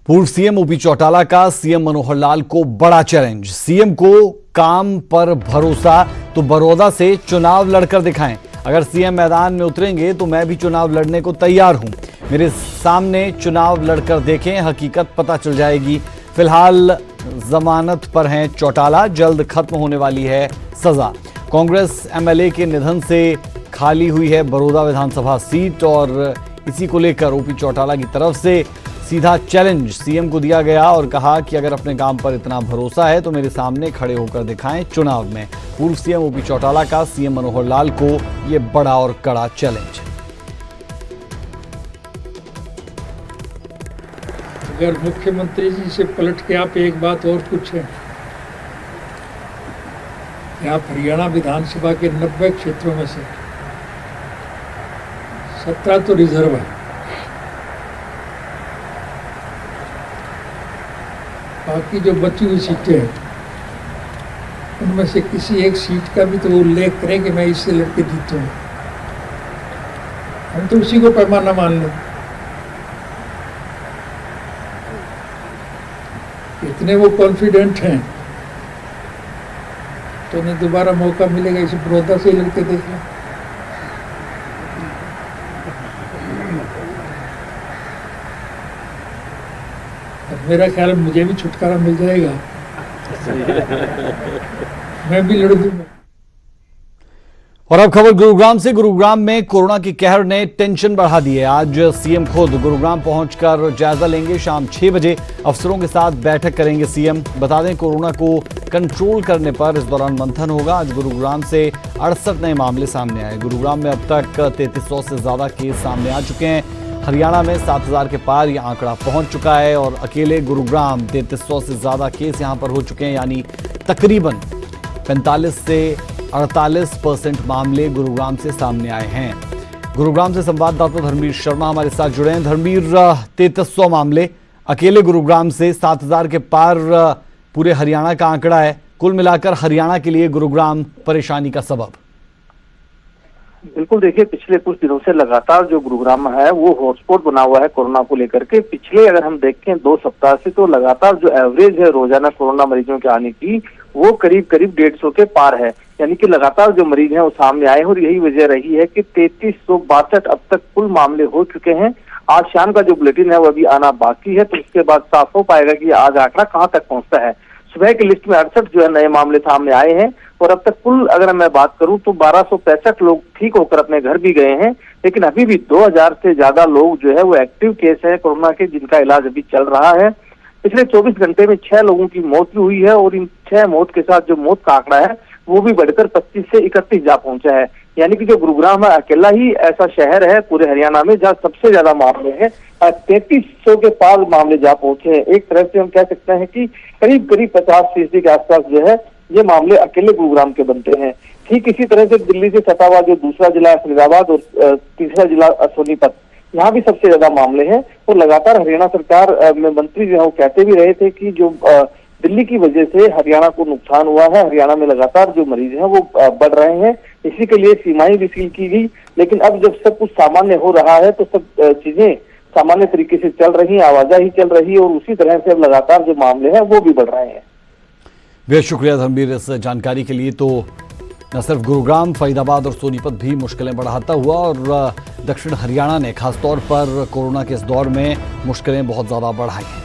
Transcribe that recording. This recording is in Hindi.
पूर्व सीएम ओपी चौटाला का सीएम मनोहर लाल को बड़ा चैलेंज। सीएम को काम पर भरोसा तो बड़ौदा से चुनाव लड़कर दिखाएं। अगर सीएम मैदान में उतरेंगे तो मैं भी चुनाव लड़ने को तैयार हूं। मेरे सामने चुनाव लड़कर देखें, हकीकत पता चल जाएगी। फिलहाल जमानत पर हैं चौटाला, जल्द खत्म होने वाली है सजा। कांग्रेस एमएलए के निधन से खाली हुई है बड़ौदा विधानसभा सीट और इसी को लेकर ओपी चौटाला की तरफ से सीधा चैलेंज सीएम को दिया गया और कहा कि अगर अपने काम पर इतना भरोसा है तो मेरे सामने खड़े होकर दिखाएं चुनाव में। पूर्व सीएम ओपी चौटाला का सीएम मनोहर लाल को यह बड़ा और कड़ा चैलेंज। अगर मुख्यमंत्री जी से पलट के आप एक बात और पूछें, आप हरियाणा विधानसभा के 90 क्षेत्रों में से 17 तो रिजर्व है, बाकी जो बची हुई सीटें हैं उनमें से किसी एक सीट का भी तो उल्लेख करें कि मैं इससे लड़के जीता हूँ। हम तो उसी को पैमाना मान लें। इतने वो कॉन्फिडेंट हैं तो उन्हें दोबारा मौका मिलेगा इस बड़ौदा से लड़के देखना। मेरा ख्याल मुझे भी छुटकारा मिल जाएगा, मैं भी लड़ दूंगा। और अब खबर गुरुग्राम से। गुरुग्राम में कोरोना की कहर ने टेंशन बढ़ा दी है। आज सीएम खुद गुरुग्राम पहुंचकर जायजा लेंगे। शाम 6 बजे अफसरों के साथ बैठक करेंगे सीएम। बता दें, कोरोना को कंट्रोल करने पर इस दौरान मंथन होगा। आज गुरुग्राम से 68 नए मामले सामने आए। गुरुग्राम में अब तक 3300 से ज्यादा केस सामने आ चुके हैं। हरियाणा में 7000 के पार यह आंकड़ा पहुंच चुका है और अकेले गुरुग्राम 3300 से ज्यादा केस यहां पर हो चुके हैं, यानी तकरीबन 45 से 48% मामले गुरुग्राम से सामने आए हैं। गुरुग्राम से संवाददाता धर्मवीर शर्मा हमारे साथ जुड़े हैं। धर्मवीर, 3300 मामले अकेले गुरुग्राम से, 7000 के पार पूरे हरियाणा का आंकड़ा है। कुल मिलाकर हरियाणा के लिए गुरुग्राम परेशानी का सबब। बिल्कुल, देखिए पिछले कुछ दिनों से लगातार जो गुरुग्राम है वो हॉटस्पॉट बना हुआ है कोरोना को लेकर के। पिछले अगर हम देखें 2 सप्ताह से तो लगातार जो एवरेज है रोजाना कोरोना मरीजों के आने की वो करीब 150 के पार है। यानी कि लगातार जो मरीज हैं वो सामने आए हैं और यही वजह रही है कि 3362 अब तक कुल मामले हो चुके हैं। आज शाम का जो बुलेटिन है वो अभी आना बाकी है, तो उसके बाद साफ हो पाएगा कि आज आंकड़ा कहाँ तक पहुंचता है। सुबह की लिस्ट में 68 जो है नए मामले सामने आए हैं और अब तक कुल अगर मैं बात करूं तो 1265 लोग ठीक होकर अपने घर भी गए हैं। लेकिन अभी भी 2000 से ज्यादा लोग जो है वो एक्टिव केस है कोरोना के, जिनका इलाज अभी चल रहा है। पिछले 24 घंटे में 6 लोगों की मौत भी हुई है और इन 6 मौत के साथ जो मौत का आंकड़ा है वो भी बढ़कर 25 से 31 जा पहुंचा है। यानी कि जो गुरुग्राम है अकेला ही ऐसा शहर है पूरे हरियाणा में जहाँ सबसे ज्यादा मामले हैं। 3300 के पार मामले जा पहुंचे हैं। एक तरह से हम कह सकते हैं कि करीब 50% के आसपास जो है ये मामले अकेले गुरुग्राम के बनते हैं। ठीक इसी तरह से दिल्ली से सटा हुआ जो दूसरा जिला है फरीदाबाद और तीसरा जिला सोनीपत, यहाँ भी सबसे ज्यादा मामले हैं। और लगातार हरियाणा सरकार में मंत्री जो है वो कहते भी रहे थे कि जो दिल्ली की वजह से हरियाणा को नुकसान हुआ है, हरियाणा में लगातार जो मरीज हैं वो बढ़ रहे हैं, इसी के लिए सीमाएं भी सील की गई। लेकिन अब जब सब कुछ सामान्य हो रहा है तो सब चीजें सामान्य तरीके से चल रही, आवाजाही चल रही है और उसी तरह से अब लगातार जो मामले हैं वो भी बढ़ रहे हैं। बेहद शुक्रिया धर्मवीर इस जानकारी के लिए। तो न सिर्फ गुरुग्राम, फरीदाबाद और सोनीपत भी मुश्किलें बढ़ाता हुआ और दक्षिण हरियाणा ने खासतौर पर कोरोना के इस दौर में मुश्किलें बहुत ज्यादा बढ़ाई हैं।